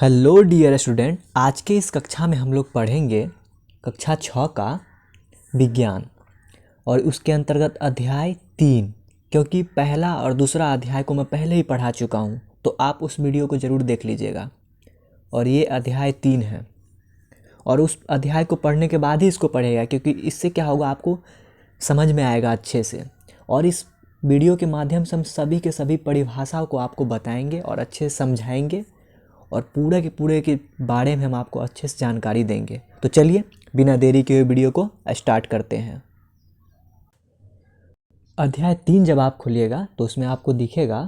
Hello dear student, आज के इस कक्षा में हम लोग पढ़ेंगे कक्षा 6 का विज्ञान और उसके अंतर्गत अध्याय 3। क्योंकि पहला और दूसरा अध्याय को मैं पहले ही पढ़ा चुका हूँ, तो आप उस वीडियो को ज़रूर देख लीजिएगा। और ये अध्याय 3 है और उस अध्याय को पढ़ने के बाद ही इसको पढ़ेगा, क्योंकि इससे क्या होगा, आपको समझ में आएगा अच्छे से। और इस वीडियो के माध्यम से हम सभी के सभी परिभाषाओं को आपको बताएंगे और अच्छे से समझाएंगे और पूरे के बारे में हम आपको अच्छे से जानकारी देंगे। तो चलिए बिना देरी के हुए वीडियो को स्टार्ट करते हैं। अध्याय 3 जब आप खोलिएगा तो उसमें आपको दिखेगा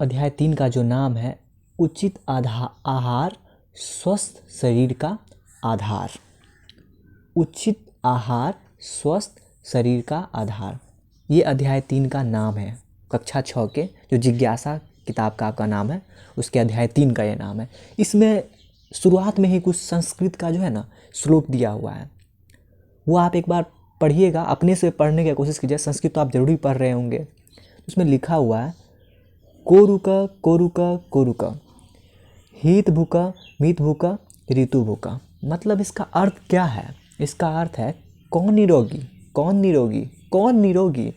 अध्याय 3 का जो नाम है, उचित आहार स्वस्थ शरीर का आधार। उचित आहार स्वस्थ शरीर का आधार, ये अध्याय 3 का नाम है। कक्षा 6 के जो जिज्ञासा किताब का आपका नाम है, उसके अध्याय 3 का ये नाम है। इसमें शुरुआत में ही कुछ संस्कृत का जो है ना श्लोक दिया हुआ है, वो आप एक बार पढ़िएगा, अपने से पढ़ने की कोशिश कीजिए। संस्कृत तो आप जरूर ही पढ़ रहे होंगे। उसमें लिखा हुआ है, कोरुक कोरुक कोरुक, हीत भूक मीत भूक ऋतु भूक। मतलब इसका अर्थ क्या है? इसका अर्थ है कौन निरोगी, कौन निरोगी, कौन निरोगी।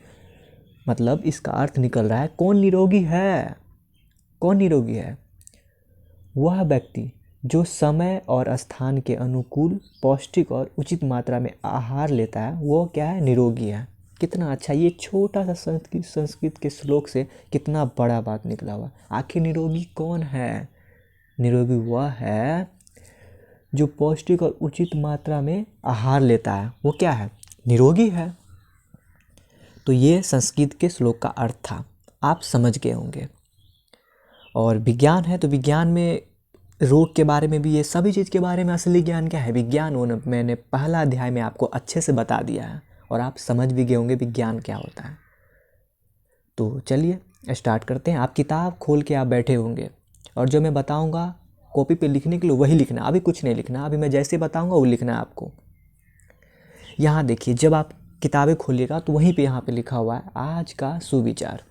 मतलब इसका अर्थ निकल रहा है कौन निरोगी है। कौन निरोगी है? वह व्यक्ति जो समय और स्थान के अनुकूल पौष्टिक और उचित मात्रा में आहार लेता है, वो क्या है? निरोगी है। कितना अच्छा, ये छोटा सा संस्कृत के श्लोक से कितना बड़ा बात निकला हुआ। आखिर निरोगी कौन है? निरोगी वह है जो पौष्टिक और उचित मात्रा में आहार लेता है, वो क्या है? निरोगी है। तो ये संस्कृत के श्लोक का अर्थ था, आप समझ गए होंगे। और विज्ञान है तो विज्ञान में रोग के बारे में भी, ये सभी चीज़ के बारे में असली ज्ञान क्या है, विज्ञान, वो मैंने पहला अध्याय में आपको अच्छे से बता दिया है और आप समझ भी गए होंगे विज्ञान क्या होता है। तो चलिए स्टार्ट करते हैं। आप किताब खोल के आप बैठे होंगे और जो मैं बताऊंगा कॉपी पे लिखने के लिए वही लिखना, अभी कुछ नहीं लिखना। अभी मैं जैसे बताऊंगा वो लिखना है आपको। यहाँ देखिए, जब आप किताबें खोलिएगा तो वहीं पे यहाँ पे लिखा हुआ है आज का सुविचार।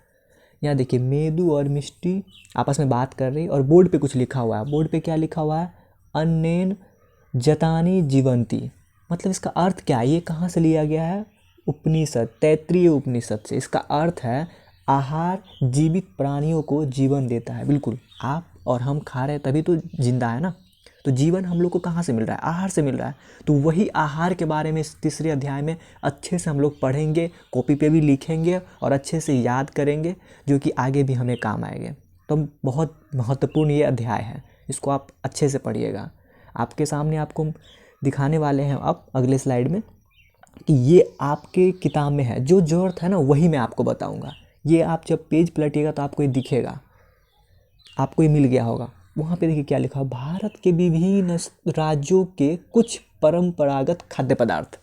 यहाँ देखिए, मेदू और मिष्टी आपस में बात कर रही, और बोर्ड पे कुछ लिखा हुआ है। बोर्ड पे क्या लिखा हुआ है? अन्नेन जतानी जीवंती। मतलब इसका अर्थ क्या है? ये कहाँ से लिया गया है? उपनिषद, तैत्तिरीय उपनिषद से। इसका अर्थ है आहार जीवित प्राणियों को जीवन देता है। बिल्कुल, आप और हम खा रहे हैं तभी तो जिंदा है ना। तो जीवन हम लोग को कहाँ से मिल रहा है? आहार से मिल रहा है। तो वही आहार के बारे में इस तीसरे अध्याय में अच्छे से हम लोग पढ़ेंगे, कॉपी पे भी लिखेंगे और अच्छे से याद करेंगे, जो कि आगे भी हमें काम आएंगे। तो बहुत महत्वपूर्ण ये अध्याय है, इसको आप अच्छे से पढ़िएगा। आपके सामने आपको दिखाने वाले हैं अब अगले स्लाइड में कि ये आपके किताब में है, जो ज़रूरत है ना वही मैं आपको बताऊँगा। ये आप जब पेज पलटिएगा तो आपको ये दिखेगा, आपको ये मिल गया होगा। वहाँ पे देखिए क्या लिखा है, भारत के विभिन्न राज्यों के कुछ परंपरागत खाद्य पदार्थ।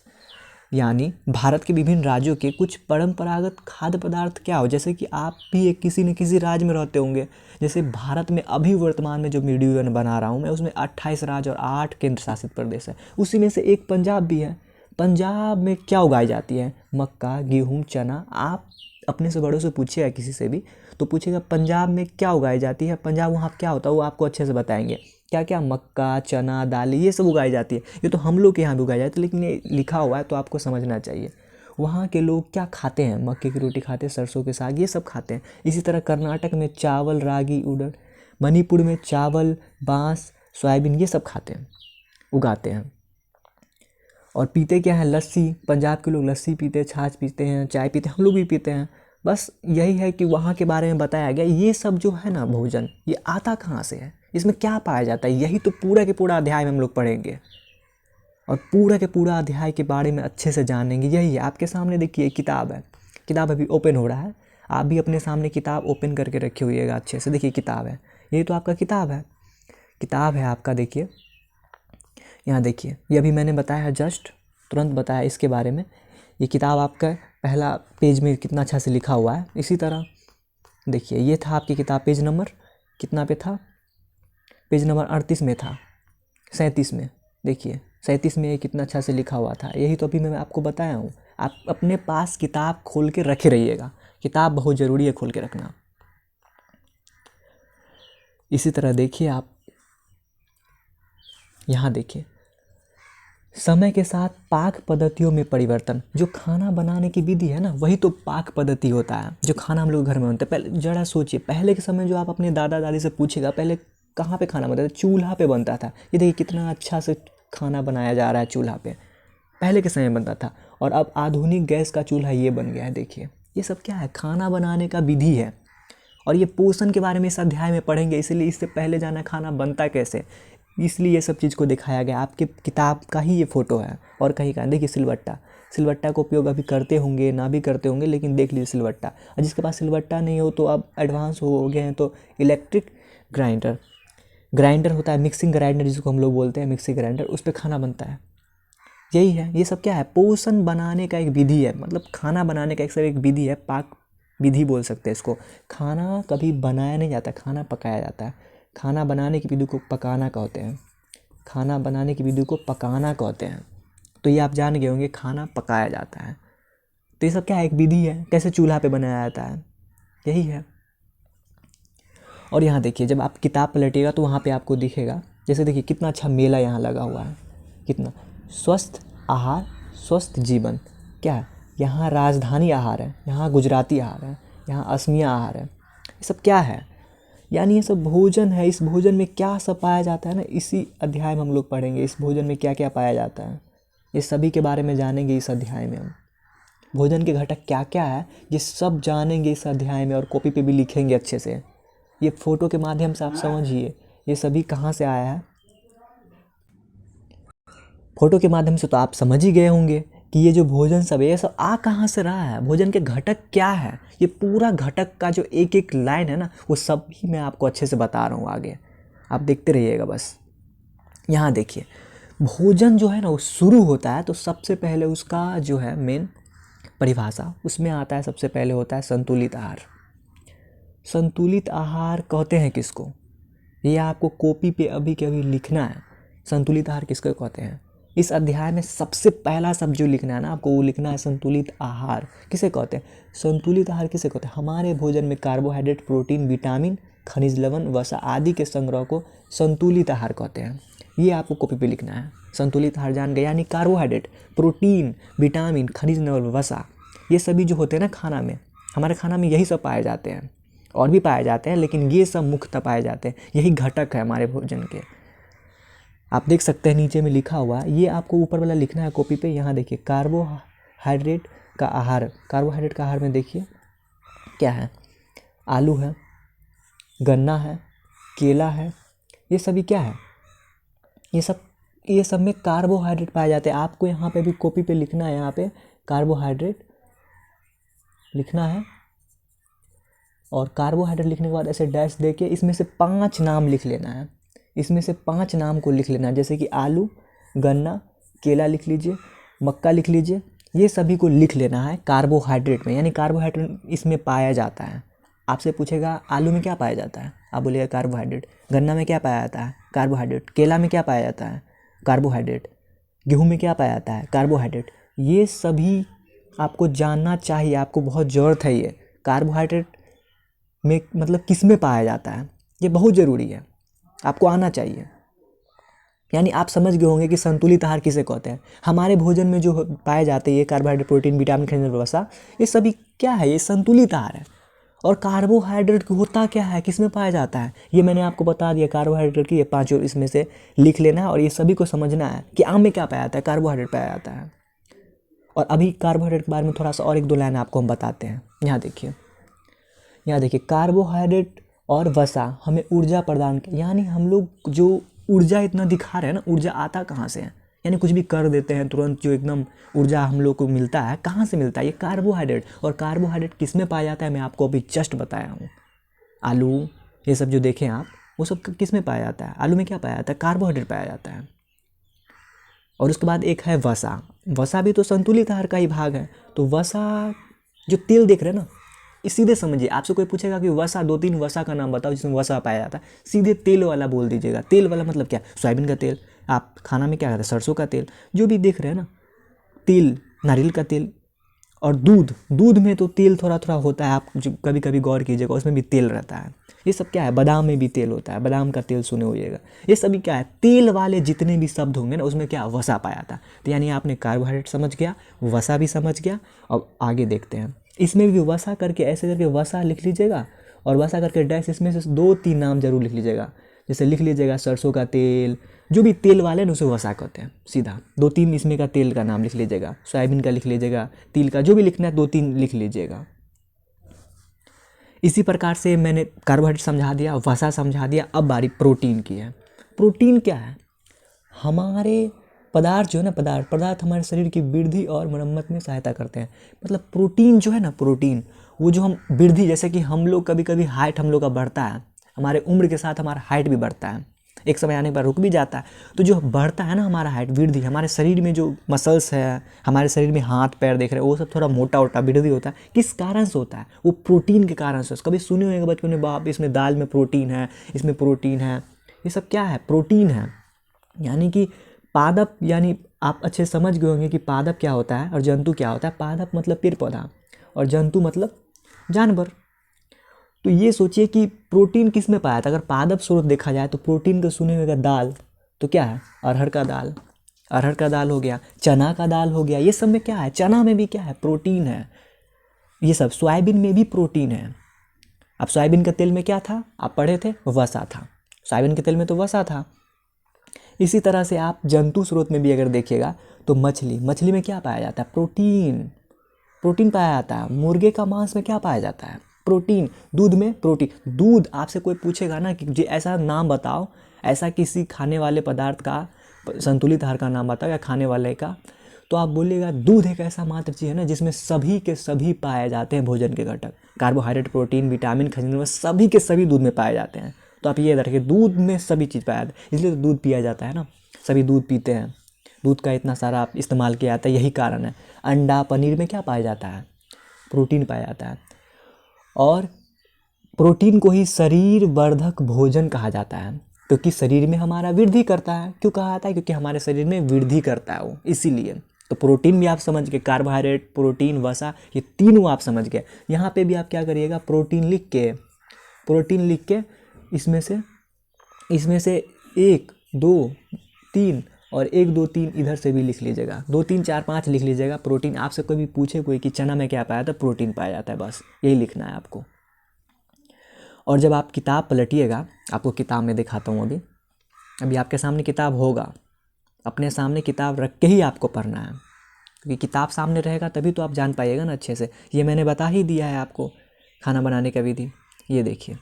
यानी भारत के विभिन्न राज्यों के कुछ परंपरागत खाद्य पदार्थ क्या हो, जैसे कि आप भी एक किसी न किसी राज्य में रहते होंगे। जैसे भारत में अभी वर्तमान में जो वीडियो बना रहा हूँ मैं, उसमें 28 राज्य और 8 केंद्र शासित प्रदेश है। उसी में से एक पंजाब भी है। पंजाब में क्या उगाई जाती है? मक्का, गेहूँ, चना। आप अपने से बड़ों से पूछिएगा, किसी से भी तो पूछेगा पंजाब में क्या उगाई जाती है, पंजाब वहाँ क्या होता है, वो आपको अच्छे से बताएंगे। क्या क्या? मक्का, चना, दालें, ये सब उगाई जाती है। ये तो हम लोग के यहाँ भी उगाई जाती है, लेकिन ये लिखा हुआ है तो आपको समझना चाहिए। वहाँ के लोग क्या खाते हैं? मक्के की रोटी खाते हैं, सरसों के साग, ये सब खाते हैं। इसी तरह कर्नाटक में चावल, रागी, उड़द। मणिपुर में चावल, बांस, सोयाबीन, ये सब खाते हैं, उगाते हैं। और पीते क्या है? लस्सी। पंजाब के लोग लस्सी पीते हैं, छाछ पीते हैं, चाय पीते हैं, हम लोग भी पीते हैं। बस यही है कि वहाँ के बारे में बताया गया। ये सब जो है ना भोजन, ये आता कहाँ से है, इसमें क्या पाया जाता है, यही तो पूरा के पूरा अध्याय में हम लोग पढ़ेंगे और पूरा के पूरा अध्याय के बारे में अच्छे से जानेंगे। यही है। आपके सामने देखिए किताब है, किताब अभी ओपन हो रहा है। आप भी अपने सामने किताब ओपन करके रखे हुइएगा अच्छे से। देखिए किताब है, ये तो आपका किताब है, किताब है आपका। देखिए यहाँ देखिए, ये अभी मैंने बताया है, जस्ट तुरंत बताया इसके बारे में। ये किताब आपका पहला पेज में कितना अच्छा से लिखा हुआ है। इसी तरह देखिए, ये था आपकी किताब, पेज नंबर कितना पे था? पेज नंबर 38 में था, 37 में। देखिए 37 में ये कितना अच्छा से लिखा हुआ था। यही तो अभी मैं आपको बताया हूँ। आप अपने पास किताब खोल के रखे रहिएगा, किताब बहुत ज़रूरी है खोल के रखना। इसी तरह देखिए, आप यहाँ देखिए, समय के साथ पाक पद्धतियों में परिवर्तन। जो खाना बनाने की विधि है ना, वही तो पाक पद्धति होता है, जो खाना हम लोग घर में बनता है। पहले जरा सोचिए, पहले के समय जो आप अपने दादा दादी से पूछेगा, पहले कहाँ पे खाना बनता था? चूल्हा पे बनता था। ये देखिए कितना अच्छा से खाना बनाया जा रहा है चूल्हा पे, पहले के समय बनता था। और अब आधुनिक गैस का चूल्हा ये बन गया है। देखिए ये सब क्या है? खाना बनाने का विधि है। और ये पोषण के बारे में इस अध्याय में पढ़ेंगे, इसलिए इससे पहले जाना खाना बनता कैसे, इसलिए ये सब चीज़ को दिखाया गया। आपके किताब का ही ये फ़ोटो है और कहीं का। देखिए सिलबट्टा, सिलबट्टा का उपयोग अभी करते होंगे ना भी करते होंगे, लेकिन देख लीजिए सिलबट्टा। और जिसके पास सिलबट्टा नहीं हो तो अब एडवांस हो गए हैं तो इलेक्ट्रिक ग्राइंडर, ग्राइंडर होता है, मिक्सिंग ग्राइंडर जिसको हम लोग बोलते हैं, मिक्सी ग्राइंडर, उस पर खाना बनता है। यही है, ये सब क्या है? पोषण बनाने का एक विधि है, मतलब खाना बनाने का एक विधि है, पाक विधि बोल सकते हैं इसको। खाना कभी बनाया नहीं जाता, खाना पकाया जाता है। खाना बनाने की विधि को पकाना कहते हैं, खाना बनाने की विधि को पकाना कहते हैं। तो ये आप जान गए होंगे, खाना पकाया जाता है। तो ये सब क्या है? एक विधि है, कैसे चूल्हा पे बनाया जाता है, यही है। और यहाँ देखिए, जब आप किताब पलटिएगा तो वहाँ पे आपको दिखेगा, जैसे देखिए कितना अच्छा मेला यहाँ लगा हुआ है, कितना स्वस्थ आहार स्वस्थ जीवन। क्या है? यहाँ राजधानी आहार है, यहाँ गुजराती आहार है, यहाँ असमिया आहार है। ये सब क्या है? यानी ये सब भोजन है। इस भोजन में क्या सब पाया जाता है ना, इसी अध्याय में हम लोग पढ़ेंगे। इस भोजन में क्या क्या पाया जाता है, ये सभी के बारे में जानेंगे इस अध्याय में हम। भोजन के घटक क्या क्या है, ये सब जानेंगे इस अध्याय में, और कॉपी पे भी लिखेंगे अच्छे से। ये फोटो के माध्यम से आप समझिए ये सभी कहाँ से आया है। फोटो के माध्यम से तो आप समझ ही गए होंगे कि ये जो भोजन सब है, ये सब आ कहाँ से रहा है, भोजन के घटक क्या है। ये पूरा घटक का जो एक एक लाइन है ना, वो सब ही मैं आपको अच्छे से बता रहा हूँ आगे, आप देखते रहिएगा बस। यहाँ देखिए, भोजन जो है ना वो शुरू होता है तो सबसे पहले उसका जो है मेन परिभाषा उसमें आता है, सबसे पहले होता है संतुलित आहार। संतुलित आहार कहते हैं किसको, ये आपको कॉपी पे अभी के अभी लिखना है। संतुलित आहार किसको कहते हैं? इस अध्याय में सबसे पहला शब्द जो लिखना है ना आपको, वो लिखना है संतुलित आहार किसे कहते हैं। संतुलित आहार किसे कहते हैं? हमारे भोजन में कार्बोहाइड्रेट, प्रोटीन, विटामिन, खनिज लवण, वसा आदि के संग्रह को संतुलित आहार कहते हैं। ये आपको कॉपी पे लिखना है। संतुलित आहार जान गए, यानी कार्बोहाइड्रेट, प्रोटीन, विटामिन, खनिज लवण, वसा, ये सभी जो होते हैं ना खाना में, हमारे खाना में यही सब पाए जाते हैं, और भी पाए जाते हैं, लेकिन ये सब मुख्यतः पाए जाते हैं। यही घटक है हमारे भोजन के। आप देख सकते हैं नीचे में लिखा हुआ, ये आपको ऊपर वाला लिखना है कॉपी पे। यहाँ देखिए कार्बोहाइड्रेट का आहार, कार्बोहाइड्रेट का आहार में देखिए क्या है, आलू है, गन्ना है, केला है, ये सभी क्या है, ये सब में कार्बोहाइड्रेट पाए जाते हैं। आपको यहाँ पे भी कॉपी पे लिखना है, यहाँ पे कार्बोहाइड्रेट लिखना है, और कार्बोहाइड्रेट लिखने के बाद ऐसे डैश दे के इसमें से 5 नाम लिख लेना है। इसमें से 5 नाम को लिख लेना है, जैसे कि आलू, गन्ना, केला लिख लीजिए, मक्का लिख लीजिए, ये सभी को लिख लेना है कार्बोहाइड्रेट में, यानी कार्बोहाइड्रेट इसमें पाया जाता है। आपसे पूछेगा आलू में क्या पाया जाता है, आप बोलिएगा कार्बोहाइड्रेट। गन्ना में क्या पाया जाता है, कार्बोहाइड्रेट। केला में क्या पाया जाता है, कार्बोहाइड्रेट। गेहूँ में क्या पाया जाता है, कार्बोहाइड्रेट। ये सभी आपको जानना चाहिए, आपको बहुत ज़रूरत है ये कार्बोहाइड्रेट में, मतलब किस में पाया जाता है, ये बहुत ज़रूरी है, आपको आना चाहिए। यानी आप समझ गए होंगे कि संतुलित आहार किसे कहते हैं। हमारे भोजन में जो पाए जाते हैं ये कार्बोहाइड्रेट, प्रोटीन, विटामिन, खनिज, वसा, ये सभी क्या है, ये संतुलित आहार है। और कार्बोहाइड्रेट होता क्या है, किस में पाया जाता है, ये मैंने आपको बता दिया। कार्बोहाइड्रेट की ये 5 इसमें से लिख लेना है, और ये सभी को समझना है कि आम में क्या पाया जाता है, कार्बोहाइड्रेट पाया जाता है। और अभी कार्बोहाइड्रेट के बारे में थोड़ा सा और 1-2 लाइन आपको हम बताते हैं। यहाँ देखिए कार्बोहाइड्रेट और वसा हमें ऊर्जा प्रदान, यानी हम लोग जो ऊर्जा इतना दिखा रहे हैं ना, ऊर्जा आता कहाँ से है, यानी कुछ भी कर देते हैं तुरंत जो एकदम ऊर्जा हम लोग को मिलता है, कहाँ से मिलता है, ये कार्बोहाइड्रेट। और कार्बोहाइड्रेट किस में पाया जाता है, मैं आपको अभी जस्ट बताया हूँ। आलू, ये सब जो देखें आप, वो सब किस में पाया जाता है, आलू में क्या पाया जाता है, कार्बोहाइड्रेट पाया जाता है। और उसके बाद एक है वसा, वसा भी तो संतुलित आहार का ही भाग है। तो वसा जो तेल देख रहे हैं ना, इस सीधे समझिए, आपसे कोई पूछेगा कि वसा 2-3 वसा का नाम बताओ जिसमें वसा पाया जाता है, सीधे तेल वाला बोल दीजिएगा। तेल वाला मतलब क्या, सोयाबीन का तेल, आप खाना में क्या खाते हैं, सरसों का तेल, जो भी देख रहे हैं ना, तेल, नारियल का तेल, और दूध, दूध में तो तेल थोड़ा थोड़ा होता है, आप जो कभी कभी गौर कीजिएगा उसमें भी तेल रहता है। ये सब क्या है, बादाम में भी तेल होता है, बादाम का तेल सुने होइएगा। ये सभी क्या है, तेल वाले जितने भी शब्द होंगे ना उसमें क्या वसा पाया था। तो यानी आपने कार्बोहाइड्रेट समझ गया, वसा भी समझ गया। अब आगे देखते हैं, इसमें भी वसा करके ऐसे करके वसा लिख लीजिएगा और वसा करके डैश, इसमें से 2-3 नाम जरूर लिख लीजिएगा। जैसे लिख लीजिएगा सरसों का तेल, जो भी तेल वाले ना उसे वसा कहते हैं सीधा। 2-3 इसमें का तेल का नाम लिख लीजिएगा, सोयाबीन का लिख लीजिएगा, तिल का, जो भी लिखना है 2-3 लिख लीजिएगा। इसी प्रकार से मैंने कार्बोहाइड्रेट समझा दिया, वसा समझा दिया। अब बारी प्रोटीन की है। प्रोटीन क्या है, हमारे पदार्थ जो है ना, पदार्थ हमारे शरीर की वृद्धि और मरम्मत में सहायता करते हैं। मतलब प्रोटीन जो है ना, प्रोटीन वो जो हम वृद्धि, जैसे कि हम लोग कभी कभी हाइट हम लोग का बढ़ता है, हमारे उम्र के साथ हमारा हाइट भी बढ़ता है, एक समय आने पर रुक भी जाता है। तो जो बढ़ता है ना हमारा हाइट, वृद्धि, हमारे शरीर में जो मसल्स है, हमारे शरीर में हाथ पैर देख रहे हैं वो सब थोड़ा मोटा वोटा वृद्धि होता है, किस कारण से होता है, वो प्रोटीन के कारण से। कभी सुने होंगे बचपन में, बाप इसमें दाल में प्रोटीन है, इसमें प्रोटीन है। ये सब क्या है, प्रोटीन है। यानी कि पादप, यानी आप अच्छे समझ गए होंगे कि पादप क्या होता है और जंतु क्या होता है। पादप मतलब पेड़ पौधा और जंतु मतलब जानवर। तो ये सोचिए कि प्रोटीन किस में पाया था। अगर पादप स्रोत देखा जाए तो प्रोटीन का सुने होगा दाल, तो क्या है, अरहर का दाल, अरहर का दाल हो गया, चना का दाल हो गया। ये सब में क्या है, चना में भी क्या है, प्रोटीन है। ये सब, सोयाबीन में भी प्रोटीन है। अब सोयाबीन के तेल में क्या था, आप पढ़े थे, वसा था। सोयाबीन के तेल में तो वसा था। इसी तरह से आप जंतु स्रोत में भी अगर देखिएगा तो मछली में क्या पाया जाता है, प्रोटीन, प्रोटीन पाया जाता है। मुर्गे का मांस में क्या पाया जाता है, प्रोटीन। दूध में प्रोटीन। दूध, आपसे कोई पूछेगा ना कि जी ऐसा नाम बताओ, ऐसा किसी खाने वाले पदार्थ का, संतुलित आहार का नाम बताओ या खाने वाले का, तो आप बोलिएगा दूध एक ऐसा मात्र चीज़ है ना जिसमें सभी के सभी पाए जाते हैं भोजन के घटक, कार्बोहाइड्रेट, प्रोटीन, विटामिन, खनिज, सभी के सभी दूध में पाए जाते हैं। तो आप ये याद रखिए, दूध में सभी चीज़ पाया जाता है, इसलिए तो दूध पिया जाता है ना, सभी दूध पीते हैं। दूध का इतना सारा इस्तेमाल किया जाता है, यही कारण है। अंडा, पनीर में क्या पाया जाता है, प्रोटीन पाया जाता है। और प्रोटीन को ही शरीर वर्धक भोजन कहा जाता है, क्योंकि शरीर में हमारा वृद्धि करता है। क्यों कहा जाता है, क्योंकि हमारे शरीर में वृद्धि करता है वो, इसीलिए। तो प्रोटीन भी आप समझ गए, कार्बोहाइड्रेट, प्रोटीन, वसा, ये तीनों आप समझ गए। यहाँ पे भी आप क्या करिएगा, प्रोटीन लिख के इसमें से 1 2 3 और 1 2 3 इधर से भी लिख लीजिएगा, 2 3 4 5 लिख लीजिएगा। प्रोटीन, आपसे कोई भी पूछे कोई कि चना में क्या पाया था, प्रोटीन पाया जाता है, बस यही लिखना है आपको। और जब आप किताब पलटिएगा, आपको किताब में दिखाता हूँ, अभी आपके सामने किताब होगा, अपने सामने किताब रख के ही आपको पढ़ना है, क्योंकि किताब सामने रहेगा तभी तो आप जान पाइएगा ना अच्छे से। ये मैंने बता ही दिया है आपको खाना बनाने का विधि। ये देखिए,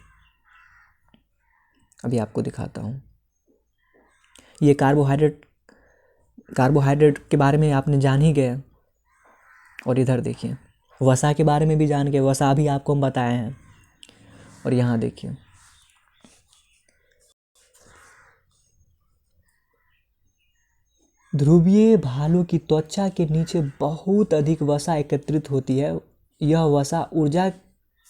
अभी आपको दिखाता हूँ। ये कार्बोहाइड्रेट के बारे में आपने जान ही गए। और इधर देखिए, वसा के बारे में भी जान गए, वसा भी आपको हम बताए हैं। और यहाँ देखिए, ध्रुवीय भालू की त्वचा के नीचे बहुत अधिक वसा एकत्रित होती है। यह वसा ऊर्जा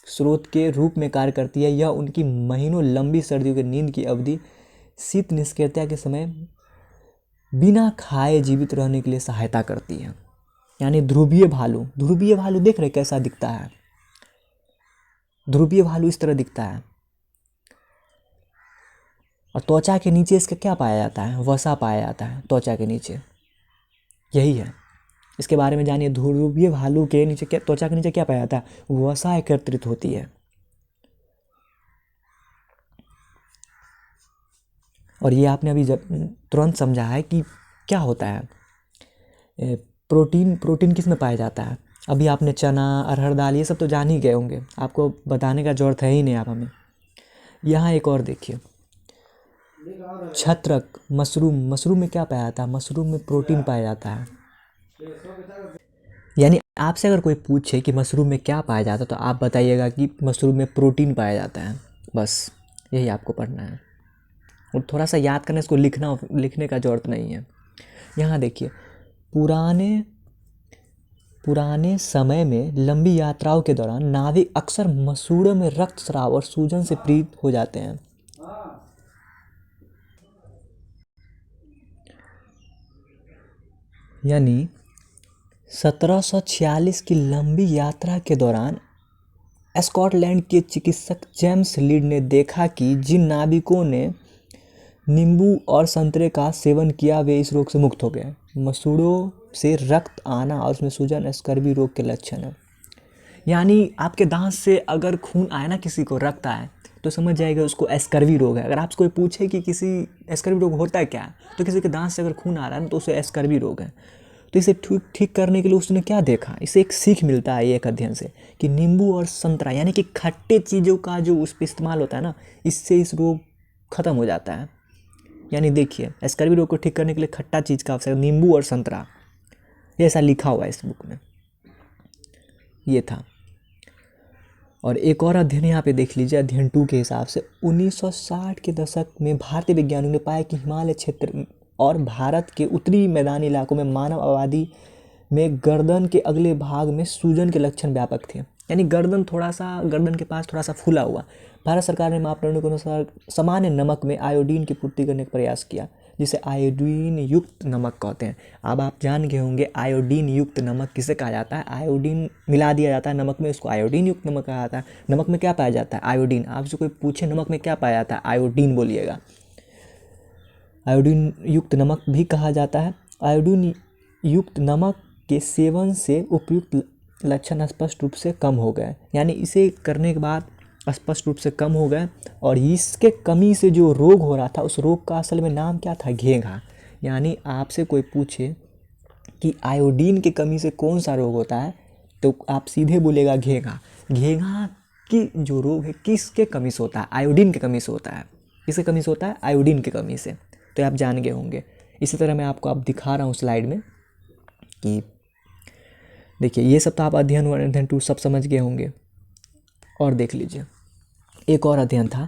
स्रोत के रूप में कार्य करती है। यह उनकी महीनों लंबी सर्दियों की नींद की अवधि, शीत निष्क्रियता के समय बिना खाए जीवित रहने के लिए सहायता करती है। यानी ध्रुवीय भालू देख रहे कैसा दिखता है, ध्रुवीय भालू इस तरह दिखता है। और त्वचा के नीचे इसका क्या पाया जाता है, वसा पाया जाता है त्वचा के नीचे, यही है। इसके बारे में जानिए, ध्रुवीय भालू के नीचे क्या, त्वचा के नीचे क्या पाया जाता है, वसा एकत्रित होती है। और ये आपने अभी जब तुरंत समझा है कि क्या होता है, प्रोटीन किस में पाया जाता है। अभी आपने चना, अरहर दाल, ये सब तो जान ही गए होंगे, आपको बताने का जरूरत है ही नहीं आप हमें। यहाँ एक और देखिए, छत्रक, मशरूम में क्या पाया जाता है, मशरूम में प्रोटीन पाया जाता है। यानी आपसे अगर कोई पूछे कि मशरूम में क्या पाया जाता है, तो आप बताइएगा कि मशरूम में प्रोटीन पाया जाता है, बस यही आपको पढ़ना है। और थोड़ा सा याद करना, इसको लिखने का जरूरत नहीं है। यहाँ देखिए, पुराने समय में लंबी यात्राओं के दौरान नाविक अक्सर मसूड़ों में रक्तस्राव और सूजन से पीड़ित हो जाते हैं। यानी 1746 की लंबी यात्रा के दौरान स्कॉटलैंड के चिकित्सक जेम्स लीड ने देखा कि जिन नाविकों ने नींबू और संतरे का सेवन किया वे इस रोग से मुक्त हो गए। मसूड़ों से रक्त आना और उसमें सूजन स्कर्वी रोग के लक्षण है। यानी आपके दांत से अगर खून आए ना, किसी को रक्त आए, तो समझ जाएगा उसको स्कर्वी रोग है। अगर आपसे कोई पूछे कि किसी स्कर्वी रोग होता है क्या, तो किसी के दांत से अगर खून आ रहा है ना, तो उसे स्कर्वी रोग है। तो इसे ठीक करने के लिए उसने क्या देखा, इसे एक सीख मिलता है एक अध्ययन से कि नींबू और संतरा यानी कि खट्टे चीज़ों का जो उस पर इस्तेमाल होता है ना, इससे इस रोग खत्म हो जाता है। यानी देखिए, स्कर्वी रोग को ठीक करने के लिए खट्टा चीज़ का आवश्यक, नींबू और संतरा, ये ऐसा लिखा हुआ है इस बुक में, ये था। और एक और अध्ययन यहाँ पे देख लीजिए, अध्ययन 2 के हिसाब से 1960 के दशक में भारतीय वैज्ञानिकों ने पाया कि हिमालय क्षेत्र और भारत के उत्तरी मैदानी इलाकों में मानव आबादी में गर्दन के अगले भाग में सूजन के लक्षण व्यापक थे। यानी गर्दन के पास थोड़ा सा फूला हुआ। भारत सरकार ने मापदंडों के अनुसार सामान्य नमक में आयोडीन की पूर्ति करने का प्रयास किया, जिसे आयोडीन युक्त नमक कहते हैं। अब आप जान गए होंगे आयोडीन युक्त नमक किसे कहा जाता है। आयोडीन मिला दिया जाता है नमक में, उसको आयोडीन युक्त नमक कहा जाता है। नमक में क्या पाया जाता है, आयोडीन। आपसे कोई पूछे नमक में क्या पाया जाता है, आयोडीन बोलिएगा। आयोडीन युक्त नमक भी कहा जाता है। आयोडीन युक्त नमक के सेवन से उपयुक्त लक्षण स्पष्ट रूप से कम हो गए। यानी इसे करने के बाद स्पष्ट रूप से कम हो गए। और इसके कमी से जो रोग हो रहा था, उस रोग का असल में नाम क्या था, घेंघा। यानी आपसे कोई पूछे कि आयोडीन की कमी से कौन सा रोग होता है, तो आप सीधे बोलेगा घेंघा। घेंघा की जो रोग है किसके कमी से होता है, आयोडीन की कमी से होता है। किसके कमी से होता है, आयोडीन की कमी से। तो आप जान गए होंगे। इसी तरह मैं आपको अब दिखा रहा हूँ स्लाइड में कि देखिए, ये सब तो आप अध्ययन 1 अध्ययन 2 सब समझ गए होंगे। और देख लीजिए, एक और अध्ययन था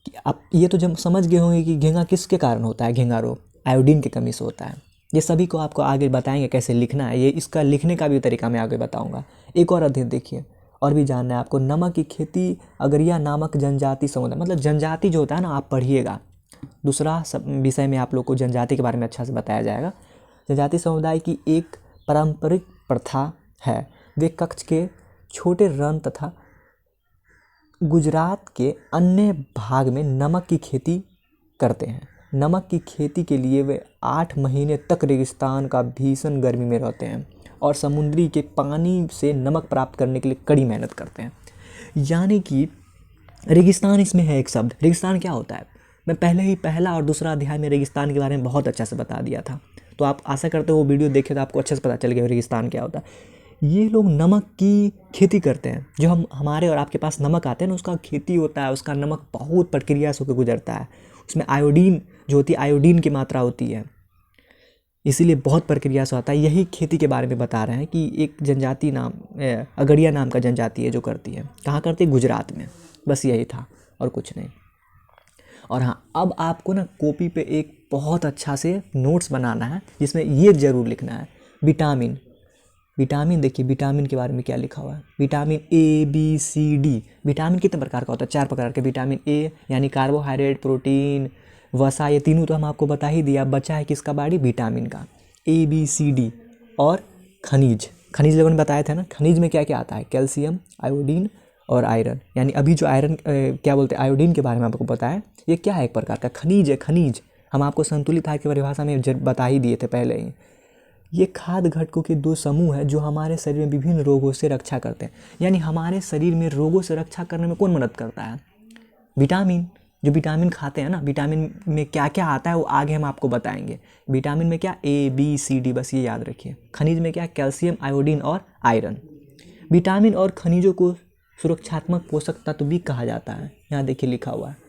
कि आप ये तो जब समझ गए होंगे कि घेंघा किसके कारण होता है, घेंघा रोग आयोडीन की कमी से होता है। ये सभी को आपको आगे बताएंगे कैसे लिखना है, ये इसका लिखने का भी तरीका मैं आगे बताऊंगा। एक और अध्ययन देखिए, और भी जानना है आपको। नमक की खेती अगरिया नामक जनजाति समुदाय, मतलब जनजाति जो होता है ना, आप पढ़िएगा। दूसरा विषय में आप लोग को जनजाति के बारे में अच्छा से बताया जाएगा। जनजाति समुदाय की एक पारंपरिक प्रथा है। वे कच्छ के छोटे रण तथा गुजरात के अन्य भाग में नमक की खेती करते हैं। नमक की खेती के लिए वे 8 महीने तक रेगिस्तान का भीषण गर्मी में रहते हैं और समुद्री के पानी से नमक प्राप्त करने के लिए कड़ी मेहनत करते हैं। यानी कि रेगिस्तान इसमें है एक शब्द। रेगिस्तान क्या होता है, मैं पहले ही पहला और दूसरा अध्याय में रेगिस्तान के बारे में बहुत अच्छा से बता दिया था। तो आप आशा करते हो वो वीडियो देखे तो आपको अच्छे से पता चल गया रेगिस्तान क्या होता है। ये लोग नमक की खेती करते हैं। जो हमारे और आपके पास नमक आते हैं ना, उसका खेती होता है। उसका नमक बहुत प्रक्रिया से होकर गुजरता है। उसमें आयोडीन जो होती है, आयोडीन की मात्रा होती है, इसीलिए बहुत प्रक्रिया से होता है। यही खेती के बारे में बता रहे हैं कि एक जनजाति नाम अगड़िया नाम का जनजाति है जो करती है। कहाँ करती है, गुजरात में। बस यही था और कुछ नहीं। और हाँ, अब आपको ना कॉपी पे एक बहुत अच्छा से नोट्स बनाना है, जिसमें ये ज़रूर लिखना है विटामिन। विटामिन देखिए, विटामिन के बारे में क्या लिखा हुआ है। Vitamin A B C D. Vitamin कितने प्रकार का होता है, 4 प्रकार के। विटामिन ए यानी कार्बोहाइड्रेट, प्रोटीन, वसा, ये तीनों तो हम आपको बता ही दिया। बचा है किसका बारी, विटामिन का। A B C D. और खनिज, खनिज लोगों ने बताया था ना, खनिज में क्या क्या आता है, कैल्शियम, आयोडीन और आयरन। यानी अभी जो आयरन क्या बोलते हैं, आयोडीन के बारे में आपको बताया, ये क्या है, एक प्रकार का खनिज है। खनिज हम आपको संतुलित आहार की परिभाषा में बता ही दिए थे पहले ही। ये खाद्य घटकों के 2 समूह है जो हमारे शरीर में विभिन्न रोगों से रक्षा करते हैं। यानी हमारे शरीर में रोगों से रक्षा करने में कौन मदद करता है, विटामिन। जो विटामिन खाते हैं ना, विटामिन में क्या क्या आता है वो आगे हम आपको बताएंगे। विटामिन में क्या, ए बी सी डी, बस ये याद रखिए। खनिज में क्या, कैल्शियम, आयोडीन और आयरन। विटामिन और खनिजों को सुरक्षात्मक पोषक तत्व भी कहा जाता है। यहाँ देखिए लिखा हुआ है,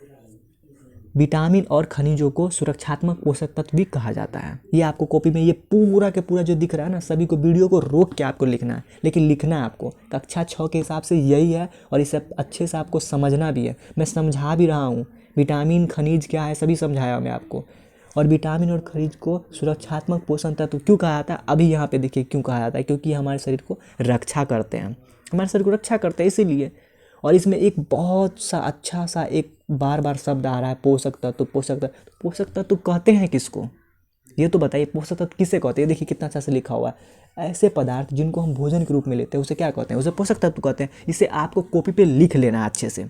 विटामिन और खनिजों को सुरक्षात्मक पोषक तत्व भी कहा जाता है। ये आपको कॉपी में ये पूरा के पूरा जो दिख रहा है ना, सभी को वीडियो को रोक के आपको लिखना है। लेकिन लिखना है आपको कक्षा 6 के हिसाब से यही है, और इसे अच्छे से आपको समझना भी है। मैं समझा भी रहा हूँ, विटामिन खनिज क्या है सभी समझाया मैं आपको। और विटामिन और खनिज को सुरक्षात्मक पोषण तत्व क्यों कहा जाता है, अभी यहाँ पे देखिए क्यों कहा जाता है, क्योंकि हमारे शरीर को रक्षा करते हैं। हमारे शरीर को रक्षा करते हैं इसीलिए। और इसमें एक बहुत सा अच्छा सा एक बार बार शब्द आ रहा है, पोषक तत्व। पोषक तत्व, पोषक तत्व कहते हैं किसको, ये तो बताइए पोषक तत्व किसे कहते हैं। देखिए कितना अच्छा से लिखा हुआ है, ऐसे पदार्थ जिनको हम भोजन के रूप में लेते हैं उसे क्या कहते हैं, उसे पोषक तत्व कहते हैं। इसे आपको कॉपी पे लिख लेना है अच्छे से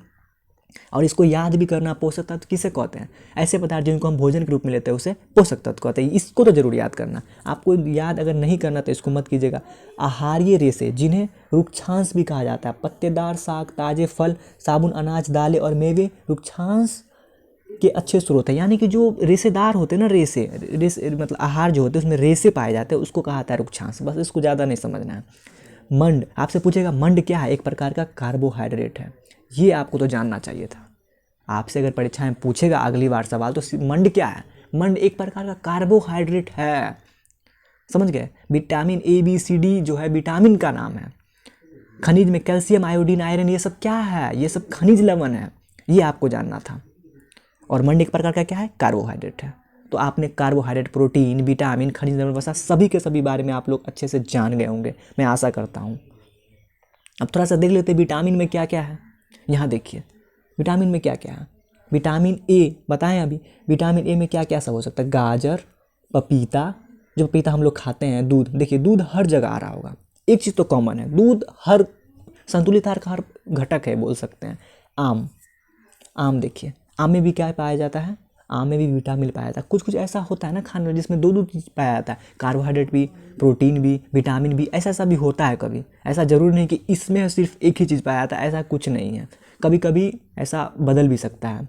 और इसको याद भी करना, पोषक तत्व किसे कहते हैं, ऐसे पदार्थ जिनको हम भोजन के रूप में लेते हैं उसे पोषक तत्व कहते हैं। इसको तो जरूर याद करना। आपको याद अगर नहीं करना तो इसको मत कीजिएगा। आहारीय रेशे जिन्हें रुक्षांश भी कहा जाता है, पत्तेदार साग, ताजे फल, साबुन, अनाज, दालें और मेवे रुक्षांश के अच्छे स्रोत है। यानी कि जो रेशेदार होते हैं ना, रेशे मतलब आहार जो होते हैं उसमें रेशे पाए जाते हैं, उसको कहा जाता है रुक्षांश। बस इसको ज़्यादा नहीं समझना है। मंड, आपसे पूछेगा मंड क्या है, एक प्रकार का कार्बोहाइड्रेट है। ये आपको तो जानना चाहिए था। आपसे अगर परीक्षा में पूछेगा अगली बार सवाल तो मंड क्या है, मंड एक प्रकार का कार्बोहाइड्रेट है, समझ गए। Vitamin A B C D जो है विटामिन का नाम है। खनिज में कैल्शियम, आयोडीन, आयरन ये सब क्या है, ये सब खनिज लवण है, ये आपको जानना था। और मंड एक प्रकार का क्या है, कार्बोहाइड्रेट है। तो आपने कार्बोहाइड्रेट, प्रोटीन, विटामिन, खनिज लवण वसा सभी के सभी बारे में आप लोग अच्छे से जान गए होंगे, मैं आशा करता हूँ। अब थोड़ा सा देख लेते हैं विटामिन में क्या क्या है। यहाँ देखिए विटामिन में क्या क्या है। विटामिन ए बताएं अभी, विटामिन ए में क्या क्या सब हो सकता है, गाजर, पपीता, जो पपीता हम लोग खाते हैं, दूध, देखिए दूध हर जगह आ रहा होगा। एक चीज़ तो कॉमन है, दूध हर संतुलित आहार का हर घटक है बोल सकते हैं। आम, आम देखिए आम में भी क्या पाया जाता है, आम में भी विटामिन पाया जाता है। कुछ कुछ ऐसा होता है ना खाने में जिसमें दो दो चीज़ पाया जाता है, कार्बोहाइड्रेट भी, प्रोटीन भी, विटामिन भी, ऐसा ऐसा भी होता है कभी। ऐसा ज़रूरी नहीं कि इसमें सिर्फ एक ही चीज़ पाया जाता है, ऐसा कुछ नहीं है। कभी कभी ऐसा बदल भी सकता है।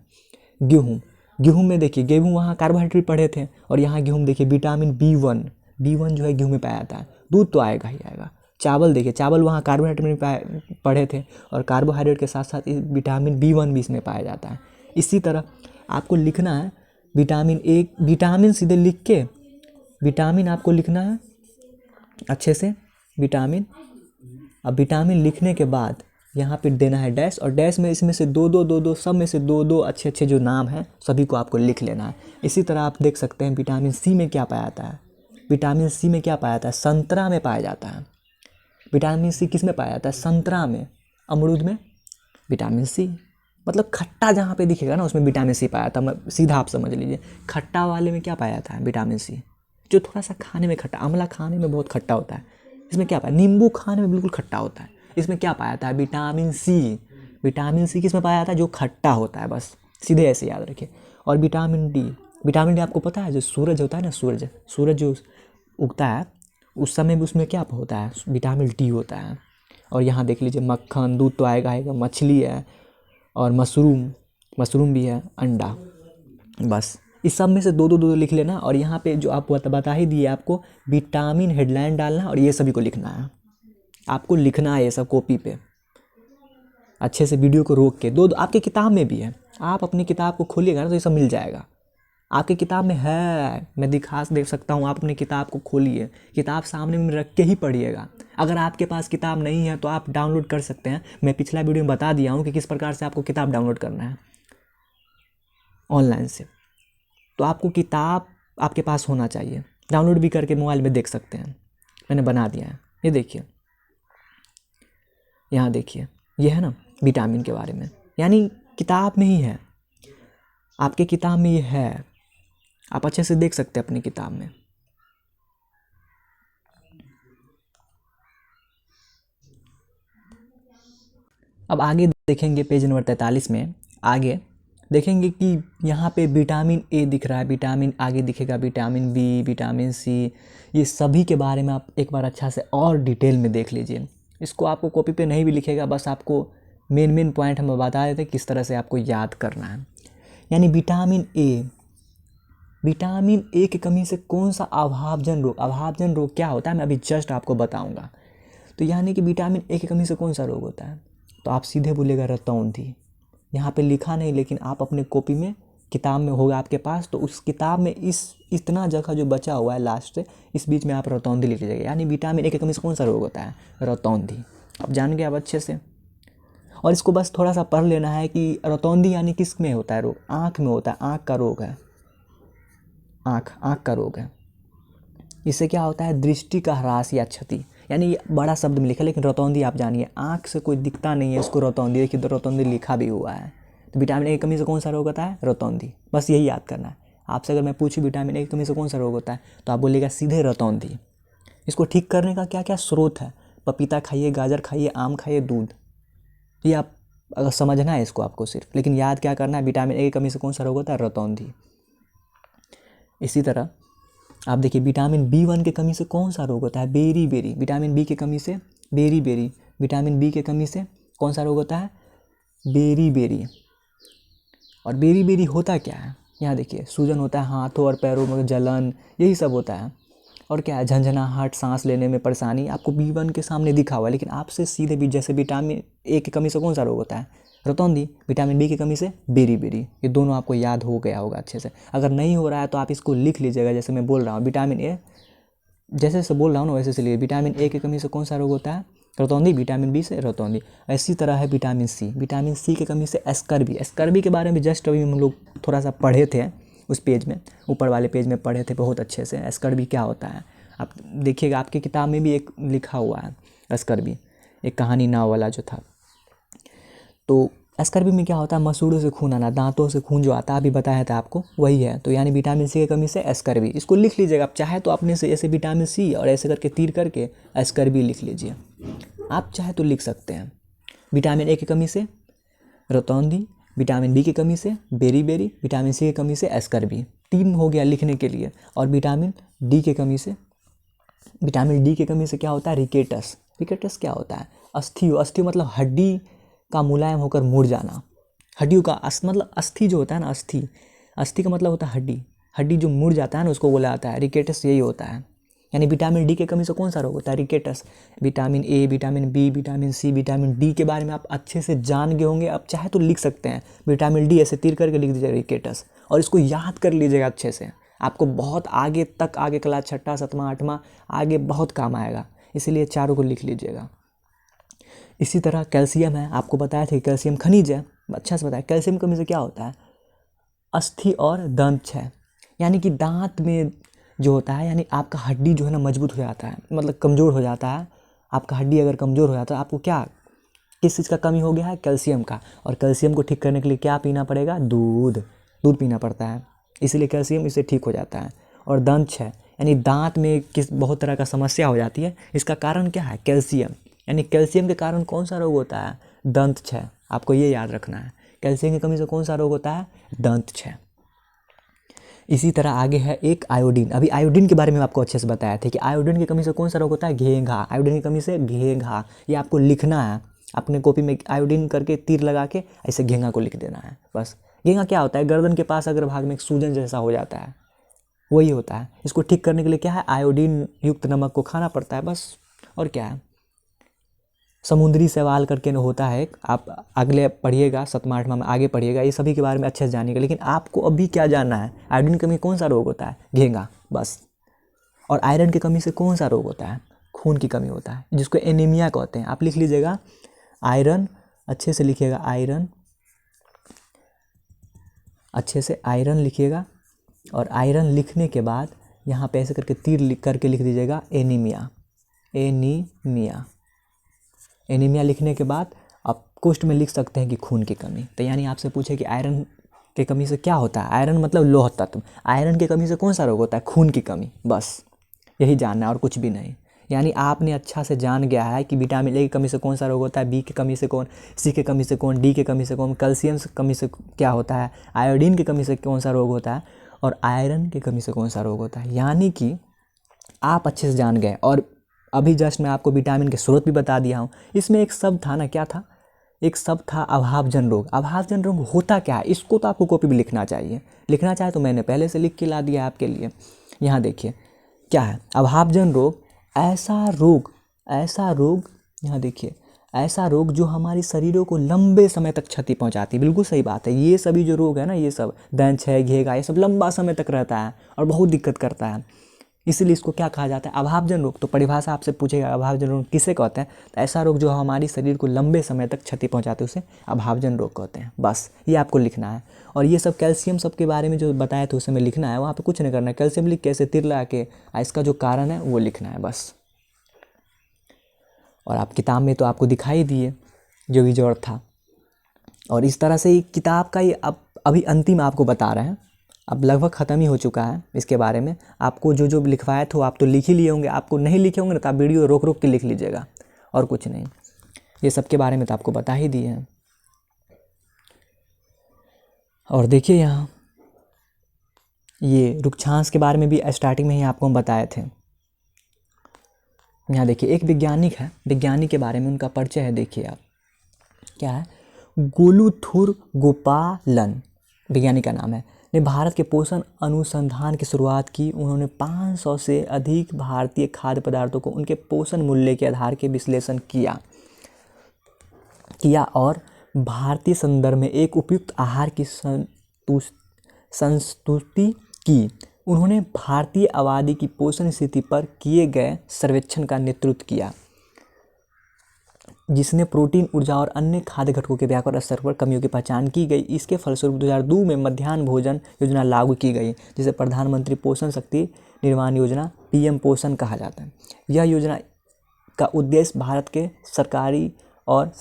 गेहूँ, गेहूँ में देखिए गेहूँ वहाँ कार्बोहाइड्रेट पढ़े थे और यहाँ गेहूँ देखिए विटामिन B1 जो है गेहूँ में पाया जाता है। दूध तो आएगा ही आएगा। चावल देखिए, चावल वहाँ कार्बोहाइड्रेट में पढ़े थे और कार्बोहाइड्रेट के साथ साथ विटामिन B1 भी इसमें पाया जाता है। इसी तरह आपको लिखना है विटामिन ए, विटामिन सीधे लिख के विटामिन आपको लिखना है अच्छे से, विटामिन। अब विटामिन लिखने के बाद यहाँ पे देना है डैश, और डैश में इसमें से दो सब में से दो अच्छे अच्छे जो नाम हैं सभी को आपको लिख लेना है। इसी तरह आप देख सकते हैं विटामिन सी में क्या पाया जाता है, विटामिन सी में क्या पाया जाता है, संतरा में पाया जाता है। विटामिन सी किस में पाया जाता है, संतरा में, अमरूद में विटामिन सी। मतलब खट्टा जहाँ पे दिखेगा ना उसमें विटामिन सी पाया था, सीधा आप समझ लीजिए। खट्टा वाले में क्या पाया जाता है, विटामिन सी, जो थोड़ा सा खाने में खट्टा, आंवला खाने में बहुत खट्टा होता है, इसमें क्या पाया, नींबू खाने में बिल्कुल खट्टा होता है, इसमें क्या पाया जाता है, विटामिन सी। विटामिन सी किस में पाया जाता है, जो खट्टा होता है, बस सीधे ऐसे याद रखिए। और विटामिन डी, विटामिन डी आपको पता है जो सूरज होता है ना, सूरज जो उगता है उस समय भी उसमें क्या होता है, विटामिन डी होता है। और यहाँ देख लीजिए मक्खन, दूध तो आएगा, मछली है और मशरूम भी है, अंडा। बस इस सब में से दो लिख लेना। और यहाँ पे जो आप बता ही दिए आपको विटामिन हेडलाइन डालना और ये सभी को लिखना है, आपको लिखना है ये सब कॉपी पे अच्छे से, वीडियो को रोक के। दो आपके किताब में भी है, आप अपनी किताब को खोलिएगा ना तो ये सब मिल जाएगा। आपकी किताब में है, मैं देख सकता हूँ, आप अपनी किताब को खोलिए, किताब सामने में रख के ही पढ़िएगा। अगर आपके पास किताब नहीं है तो आप डाउनलोड कर सकते हैं। मैं पिछला वीडियो में बता दिया हूँ कि किस प्रकार से आपको किताब डाउनलोड करना है ऑनलाइन से। तो आपको किताब आपके पास होना चाहिए, डाउनलोड भी करके मोबाइल में देख सकते हैं, मैंने बना दिया है। ये देखिए, यहाँ देखिए, ये है ना विटामिन के बारे में, यानी किताब में ही है, आपके किताब में ये है, आप अच्छे से देख सकते हैं अपनी किताब में। अब आगे देखेंगे पेज नंबर 43 में, आगे देखेंगे कि यहाँ पे विटामिन ए दिख रहा है, विटामिन आगे दिखेगा विटामिन बी, विटामिन सी, ये सभी के बारे में आप एक बार अच्छा से और डिटेल में देख लीजिए। इसको आपको कॉपी पे नहीं भी लिखेगा, बस आपको मेन पॉइंट हम बता देते हैं किस तरह से आपको याद करना है। यानी विटामिन ए की कमी से कौन सा अभावजन रोग क्या होता है, मैं अभी जस्ट आपको बताऊंगा। तो यानी कि विटामिन ए की कमी से कौन सा रोग होता है, तो आप सीधे बोलेगा रतौंधी। यहाँ पे लिखा नहीं, लेकिन आप अपने कॉपी में, किताब में होगा आपके पास, तो उस किताब में इतना जगह जो बचा हुआ है लास्ट से, इस बीच में आप रतौंधी लिख लीजिएगा। यानी विटामिन ए की कमी से कौन सा रोग होता है, रतौंधी। अब जान गए आप अच्छे से। और इसको बस थोड़ा सा पढ़ लेना है कि रतौंधी यानी किस में होता है रोग, आँख में होता है, आँख का रोग है, आँख का रोग है। इससे क्या होता है, दृष्टि का ह्रास या क्षति, यानी ये बड़ा शब्द में लिखा है, लेकिन रतौंधी आप जानिए, आँख से कोई दिखता नहीं है इसको रतौंधी, देखिए तो रतौंधी लिखा भी हुआ है। तो विटामिन ए की कमी से कौन सा रोग होता है, रतौंधी, बस यही याद करना है। आपसे अगर मैं पूछूँ विटामिन ए की कमी से कौन सा रोग होता है, तो आप बोलिएगा सीधे रतौंधी। इसको ठीक करने का क्या क्या स्रोत है, पपीता खाइए, गाजर खाइए, आम खाइए, दूध। ये आप अगर समझना है इसको आपको सिर्फ, लेकिन याद क्या करना है, विटामिन ए की कमी से कौन सा रोग होता है, रतौंधी। इसी तरह आप देखिए विटामिन B1 की कमी से कौन सा रोग होता है, बेरी। विटामिन बी की कमी से बेरी। विटामिन बी की कमी से कौन सा रोग होता है, बेरी। और बेरी होता क्या है, यहाँ देखिए सूजन होता है हाथों और पैरों में, जलन, यही सब होता है। और क्या है, झंझनाहट, सांस लेने में परेशानी, आपको B1 के सामने दिखा हुआ है। लेकिन आपसे सीधे भी जैसे विटामिन ए की कमी से कौन सा रोग होता है, रतौंधी। विटामिन बी की कमी से बेरी। ये दोनों आपको याद हो गया होगा अच्छे से। अगर नहीं हो रहा है तो आप इसको लिख लीजिएगा, जैसे मैं बोल रहा हूँ विटामिन ए, जैसे जैसे बोल रहा हूँ ना वैसे से लिए। विटामिन ए की कमी से कौन सा रोग होता है, रतौंधी। विटामिन बी से रतौंधी। इसी तरह है विटामिन सी। विटामिन सी की कमी से स्कर्वी के बारे में जस्ट अभी हम लोग थोड़ा सा पढ़े थे उस पेज में, ऊपर वाले पेज में पढ़े थे बहुत अच्छे से, स्कर्वी क्या होता है। आप देखिएगा आपकी किताब में भी एक लिखा हुआ है स्कर्वी, एक कहानी नाव वाला जो था। तो स्कर्वी में क्या होता है, मसूड़ों से खून आना, दांतों से खून जो आता है, अभी बताया था आपको, वही है। तो यानी विटामिन सी की कमी से स्कर्वी। इसको लिख लीजिएगा आप चाहे तो अपने से, ऐसे विटामिन सी और ऐसे करके तीर करके स्कर्वी लिख लीजिए, आप चाहे तो लिख सकते हैं। विटामिन ए की कमी से रतौंधी, विटामिन बी की कमी से बेरी, विटामिन सी की कमी से स्कर्वी, 3 हो गया लिखने के लिए। और विटामिन डी की कमी से क्या होता है, रिकेटस क्या होता है, अस्थि मतलब हड्डी का मुलायम होकर मुड़ जाना। हड्डियों का मतलब अस्थि जो होता है ना, अस्थि का मतलब होता है हड्डी जो मुड़ जाता है ना, उसको बोला जाता है रिकेटस, यही होता है। यानी विटामिन डी की कमी से कौन सा रोग होता है, rickets. Vitamin A, vitamin B, vitamin C, vitamin D के बारे में आप अच्छे से जान गए होंगे। आप चाहे तो लिख सकते हैं विटामिन डी, ऐसे तीर करके लिख दीजिएगा रिकेटस, और इसको याद कर लीजिएगा अच्छे से। आपको बहुत आगे क्लास 6, 7, 8 आगे बहुत काम आएगा, इसीलिए चारों को लिख लीजिएगा। इसी तरह कैल्शियम है, आपको बताया था कैल्शियम खनिज है, अच्छा से बताया। कैल्शियम की कमी से क्या होता है, अस्थि और दंत क्षय। यानी कि दांत में जो होता है, यानी आपका हड्डी जो है ना मजबूत हो जाता है, मतलब कमज़ोर हो जाता है। आपका हड्डी अगर कमज़ोर हो जाता है, आपको क्या, किस चीज़ का कमी हो गया है, कैल्शियम का। और कैल्शियम को ठीक करने के लिए क्या पीना पड़ेगा, दूध पीना पड़ता है, इसीलिए कैल्शियम इससे ठीक हो जाता है। और दंत क्षय, यानी दांत में बहुत तरह का समस्या हो जाती है, इसका कारण क्या है, कैल्शियम। यानी कैल्शियम के कारण कौन सा रोग होता है, दंत क्षय। आपको ये याद रखना है, कैल्शियम की कमी से कौन सा रोग होता है, दंत क्षय। इसी तरह आगे है एक आयोडीन। अभी आयोडीन के बारे में आपको अच्छे से बताया था कि आयोडीन की कमी से कौन सा रोग होता है, घेंघा। आयोडीन की कमी से घेंघा, ये आपको लिखना है अपने कॉपी में, आयोडीन करके तीर लगा के ऐसे घेंघा को लिख देना है बस। घेंघा क्या होता है, गर्दन के पास अगर भाग में एक सूजन जैसा हो जाता है, वही होता है। इसको ठीक करने के लिए क्या है, आयोडीन युक्त नमक को खाना पड़ता है बस। और क्या है, समुद्री शैवाल करके होता है, आप अगले पढ़िएगा 7वां 8वां में आगे पढ़िएगा, ये सभी के बारे में अच्छे से जानिएगा। लेकिन आपको अभी क्या जानना है, आयोडीन की कमी कौन सा रोग होता है, घेंघा बस। और आयरन की कमी से कौन सा रोग होता है, खून की कमी होता है, जिसको एनीमिया कहते हैं। आप लिख लीजिएगा आयरन, अच्छे से लिखिएगा आयरन, अच्छे से आयरन लिखिएगा। और आयरन लिखने के बाद यहाँ पे ऐसे करके तीर लिख दीजिएगा एनीमिया। एनीमिया लिखने के बाद आप कोष्ठ में लिख सकते हैं कि खून की कमी। तो यानी आपसे पूछे कि आयरन की कमी से क्या होता है, आयरन मतलब लौह तत्व, आयरन की कमी से कौन सा रोग होता है, खून की कमी, बस यही जानना है और कुछ भी नहीं। यानी आपने अच्छा से जान गया है कि विटामिन ए की कमी से कौन सा रोग होता है, बी की कमी से कौन, सी की कमी से कौन, डी की कमी से कौन, कैल्शियम की कमी से क्या होता है, आयोडीन की कमी से कौन सा रोग होता है, और आयरन की कमी से कौन सा रोग होता है। यानी कि आप अच्छे से जान गए। और अभी जस्ट मैं आपको विटामिन के स्रोत भी बता दिया हूँ। इसमें एक शब्द था ना, क्या था, एक शब्द था अभावजन रोग। अभावजन रोग होता क्या है, इसको तो आपको कॉपी में लिखना चाहिए। लिखना चाहे तो मैंने पहले से लिख के ला दिया है आपके लिए। यहाँ देखिए क्या है, अभावजन रोग ऐसा रोग, यहाँ देखिए, ऐसा रोग जो हमारी शरीरों को लंबे समय तक क्षति पहुँचाती है। बिल्कुल सही बात है, ये सभी जो रोग है ना, ये सब दंत क्षय, घेंघा, ये सब लंबा समय तक रहता है और बहुत दिक्कत करता है। इसीलिए इसको क्या कहा जाता है, अभावजन रोग। तो परिभाषा आपसे पूछेगा अभावजन रोग किसे कहते हैं, तो ऐसा रोग जो हमारी शरीर को लंबे समय तक क्षति पहुंचाते हैं उसे अभावजन रोग कहते हैं। बस ये आपको लिखना है। और ये सब कैल्शियम सब के बारे में जो बताया था उसे में लिखना है, वहाँ पे कुछ नहीं करना है, कैल्शियम लिख के ऐसे तीर लगा के इसका जो कारण है वो लिखना है बस। और आप किताब में तो आपको दिखाई दिए जो भी जोड़ था। और इस तरह से ही किताब का ये अभी अंतिम आपको बता रहे हैं, अब लगभग ख़त्म ही हो चुका है इसके बारे में। आपको जो जो लिखवाया था आप तो लिख ही लिए होंगे, आपको नहीं लिखे होंगे तो आप वीडियो रोक रोक के लिख लीजिएगा, और कुछ नहीं। ये सब के बारे में तो आपको बता ही दिए हैं। और देखिए यहाँ ये रुक्षांश के बारे में भी स्टार्टिंग में ही आपको हम बताए थे। यहाँ देखिए एक वैज्ञानिक है, वैज्ञानिक के बारे में उनका परिचय है, देखिए आप क्या है, गोलुथुर गोपालन वैज्ञानिक का नाम है, ने भारत के पोषण अनुसंधान की शुरुआत की। उन्होंने 500 से अधिक भारतीय खाद्य पदार्थों को उनके पोषण मूल्य के आधार के विश्लेषण किया और भारतीय संदर्भ में एक उपयुक्त आहार की संस्तुति की। उन्होंने भारतीय आबादी की पोषण स्थिति पर किए गए सर्वेक्षण का नेतृत्व किया, जिसने प्रोटीन, ऊर्जा और अन्य खाद्य घटकों के व्यापक स्तर पर कमियों की पहचान की गई। इसके फलस्वरूप 2002 में मध्याह्न भोजन योजना लागू की गई, जिसे प्रधानमंत्री पोषण शक्ति निर्माण योजना पीएम पोषण कहा जाता है। यह योजना का उद्देश्य भारत के सरकारी और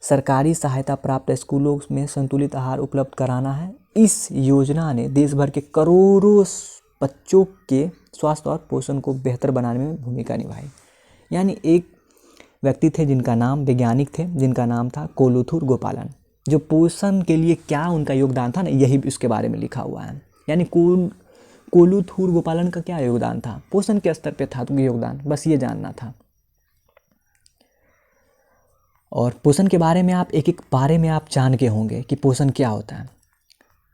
सरकारी सहायता प्राप्त स्कूलों में संतुलित आहार उपलब्ध कराना है। इस योजना ने देश भर के करोड़ों बच्चों के स्वास्थ्य और पोषण को बेहतर बनाने में भूमिका निभाई। यानी एक व्यक्ति थे जिनका नाम, वैज्ञानिक थे जिनका नाम था कोलुथुर गोपालन, जो पोषण के लिए क्या उनका योगदान था ना, यही इसके बारे में लिखा हुआ है। यानी कोलुथुर गोपालन का क्या योगदान था, पोषण के स्तर पे था तो योगदान, बस ये जानना था। और पोषण के बारे में आप एक एक बारे में आप जान के होंगे कि पोषण क्या होता है।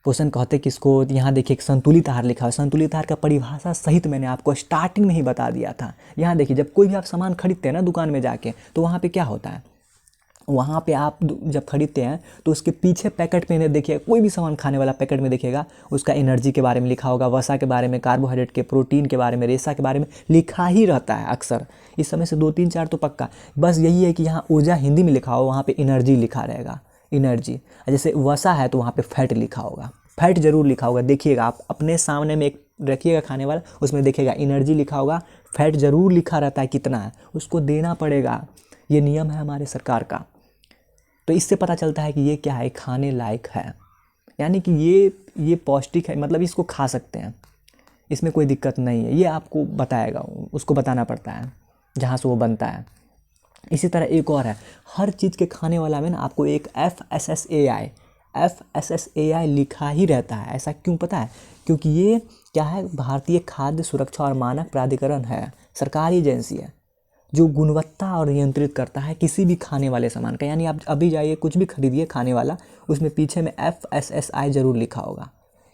पोषण कहते किसको, यहाँ देखिए एक संतुलित आहार लिखा है। संतुलित आहार का परिभाषा सहित मैंने आपको स्टार्टिंग में ही बता दिया था। यहाँ देखिए जब कोई भी आप सामान खरीदते हैं ना दुकान में जाके, तो वहाँ पे क्या होता है, वहाँ पे आप जब खरीदते हैं तो उसके पीछे पैकेट में देखिए, कोई भी सामान खाने वाला पैकेट में देखिएगा, उसका एनर्जी के बारे में लिखा होगा, वसा के बारे में, कार्बोहाइड्रेट के, प्रोटीन के बारे में, रेशा के बारे में लिखा ही रहता है अक्सर। इस समय से 2-3-4 तो पक्का। बस यही है कि यहाँ ऊर्जा हिंदी में लिखा हो, वहाँ पे एनर्जी लिखा रहेगा, एनर्जी। जैसे वसा है तो वहाँ पे फैट लिखा होगा, फैट जरूर लिखा होगा। देखिएगा आप अपने सामने में एक रखिएगा खाने वाला, उसमें देखिएगा एनर्जी लिखा होगा, फैट जरूर लिखा रहता है कितना है, उसको देना पड़ेगा। ये नियम है हमारे सरकार का। तो इससे पता चलता है कि ये क्या है, खाने लायक है, यानी कि ये पौष्टिक है, मतलब इसको खा सकते हैं, इसमें कोई दिक्कत नहीं है। ये आपको बताएगा, उसको बताना पड़ता है जहाँ से वो बनता है। इसी तरह एक और है, हर चीज़ के खाने वाला में ना आपको एक FSSAI लिखा ही रहता है। ऐसा क्यों पता है? क्योंकि ये क्या है, भारतीय खाद्य सुरक्षा और मानक प्राधिकरण है, सरकारी एजेंसी है जो गुणवत्ता और नियंत्रित करता है किसी भी खाने वाले सामान का। यानी आप अभी जाइए कुछ भी खरीदिए खाने वाला, उसमें पीछे में FSSAI जरूर लिखा होगा।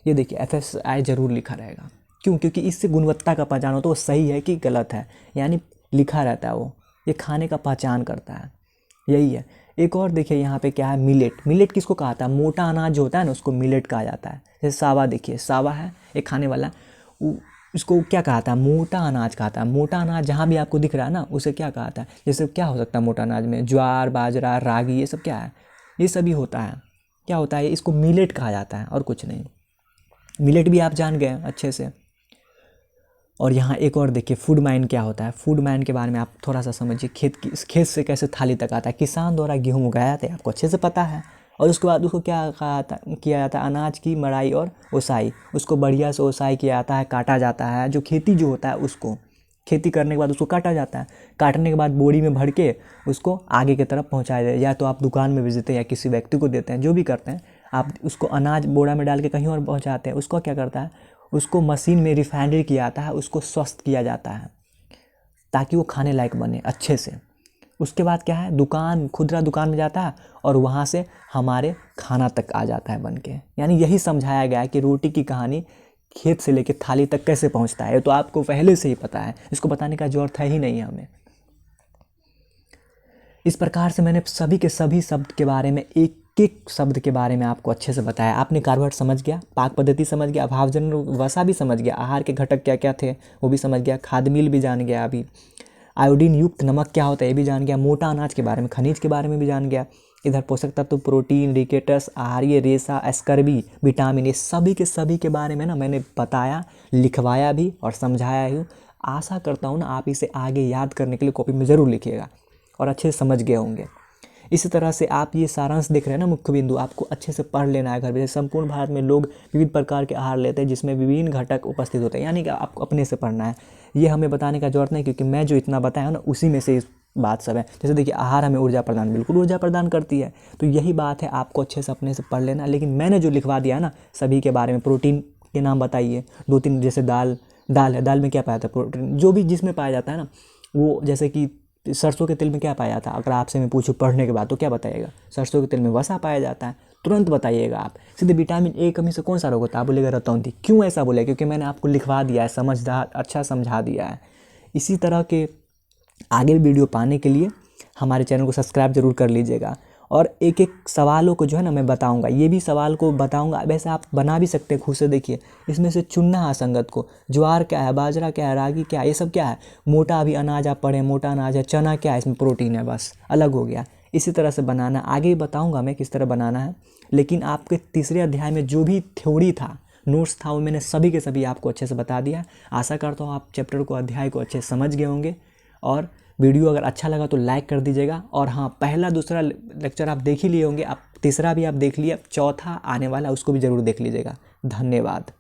ये देखिए FSSAI जरूर लिखा रहेगा। क्यों? क्योंकि इससे गुणवत्ता का पहचान हो तो वो सही है कि गलत है, यानी लिखा रहता है वो, ये खाने का पहचान करता है, यही है। एक और देखिए यहाँ पे क्या है, मिलेट। मिलेट किसको कहा था? मोटा अनाज जो होता है ना उसको मिलेट कहा जाता है। जैसे सावा, देखिए सावा है एक खाने वाला, उसको क्या कहा था? मोटा अनाज कहा था। मोटा अनाज जहाँ भी आपको दिख रहा है ना उसे क्या कहा था? जैसे क्या हो सकता है मोटा अनाज में? ज्वार, बाजरा, रागी, ये सब क्या है? ये सभी होता है। क्या होता है? इसको मिलेट कहा जाता है और कुछ नहीं। मिलेट भी आप जान गए अच्छे से। और यहाँ एक और देखिए, फूड माइन क्या होता है? फूड माइन के बारे में आप थोड़ा सा समझिए। खेत से कैसे थाली तक आता है। किसान द्वारा गेहूँ उगाया जाता है, आपको अच्छे से पता है। और उसके बाद उसको क्या किया जाता है? अनाज की मड़ाई और ओसाई, उसको बढ़िया से ओसाई किया जाता है, काटा जाता है। जो खेती जो होता है उसको, खेती करने के बाद उसको काटा जाता है। काटने के बाद बोरी में भर के उसको आगे की तरफ पहुँचाया जाए, या तो आप दुकान में भेजते हैं या किसी व्यक्ति को देते हैं, जो भी करते हैं आप। उसको अनाज बोरा में डाल के कहीं और पहुँचाते हैं। उसको क्या करता है? उसको मशीन में रिफाइनरी किया जाता है, उसको स्वस्थ किया जाता है ताकि वो खाने लायक बने अच्छे से। उसके बाद क्या है? दुकान, खुदरा दुकान में जाता है और वहाँ से हमारे खाना तक आ जाता है बन के। यानी यही समझाया गया है कि रोटी की कहानी खेत से लेकर थाली तक कैसे पहुँचता है, तो आपको पहले से ही पता है, इसको बताने का ज़रूरत है ही नहीं है हमें। इस प्रकार से मैंने सभी के सभी शब्द के बारे में, एक एक शब्द के बारे में आपको अच्छे से बताया। आपने कार्बोहाइड्रेट समझ गया, पाक पद्धति समझ गया, अभावजन्य वसा भी समझ गया, आहार के घटक क्या क्या थे वो भी समझ गया, खाद्य मिल भी जान गया, अभी आयोडीन युक्त नमक क्या होता है ये भी जान गया, मोटा अनाज के बारे में, खनिज के बारे में भी जान गया। इधर पोषक तत्व, प्रोटीन, रिकेटस, आहारीय रेशा, स्कर्बी, विटामिन, ये सभी के सभी के बारे में ना मैंने बताया, लिखवाया भी और समझाया ही। आशा करता हूँ ना आप इसे आगे याद करने के लिए कॉपी में ज़रूर लिखिएगा और अच्छे से समझ गए होंगे। इसी तरह से आप ये सारांश देख रहे हैं ना, मुख्य बिंदु आपको अच्छे से पढ़ लेना है घर में। संपूर्ण भारत में लोग विविध प्रकार के आहार लेते हैं जिसमें विभिन्न घटक उपस्थित होते हैं, यानी कि आपको अपने से पढ़ना है। ये हमें बताने का जरूरत नहीं, क्योंकि मैं जो इतना बताया ना उसी में से बात सब है। जैसे देखिए, आहार हमें ऊर्जा प्रदान, बिल्कुल ऊर्जा प्रदान करती है, तो यही बात है, आपको अच्छे से अपने से पढ़ लेना। लेकिन मैंने जो लिखवा दिया है ना सभी के बारे में, प्रोटीन के नाम बताइए 2-3, जैसे दाल है, दाल में क्या पाया जाता है? प्रोटीन। जो भी जिसमें पाया जाता है ना, वो जैसे कि सरसों के तेल में क्या पाया जाता है? अगर आपसे मैं पूछूं पढ़ने के बाद तो क्या बताइएगा? सरसों के तेल में वसा पाया जाता है, तुरंत बताइएगा आप। सीधे विटामिन ए कमी से कौन सा रोग होता है? आप बोलेगा रतौंधी। क्यों ऐसा बोले? क्योंकि मैंने आपको लिखवा दिया है, समझदार अच्छा समझा दिया है। इसी तरह के आगे भी वीडियो पाने के लिए हमारे चैनल को सब्सक्राइब जरूर कर लीजिएगा। और एक एक सवालों को जो है ना मैं बताऊंगा, ये भी सवाल को बताऊंगा। वैसे आप बना भी सकते हैं खुद से। देखिए, इसमें से चुनना है असंगत को। ज्वार क्या है, बाजरा क्या है, रागी क्या है, ये सब क्या है? मोटा भी अनाज आप पढ़ें, मोटा अनाज है। चना क्या है? इसमें प्रोटीन है, बस अलग हो गया। इसी तरह से बनाना, आगे बताऊँगा मैं किस तरह बनाना है। लेकिन आपके तीसरे अध्याय में जो भी थ्योरी था, नोट्स था, वो मैंने सभी के सभी आपको अच्छे से बता दिया। आशा करता हूँ आप चैप्टर को, अध्याय को अच्छे से समझ गए होंगे। और वीडियो अगर अच्छा लगा तो लाइक कर दीजिएगा। और हाँ, पहला दूसरा लेक्चर आप देख ही लिए होंगे, अब तीसरा भी आप देख लिए, अब चौथा आने वाला उसको भी ज़रूर देख लीजिएगा। धन्यवाद।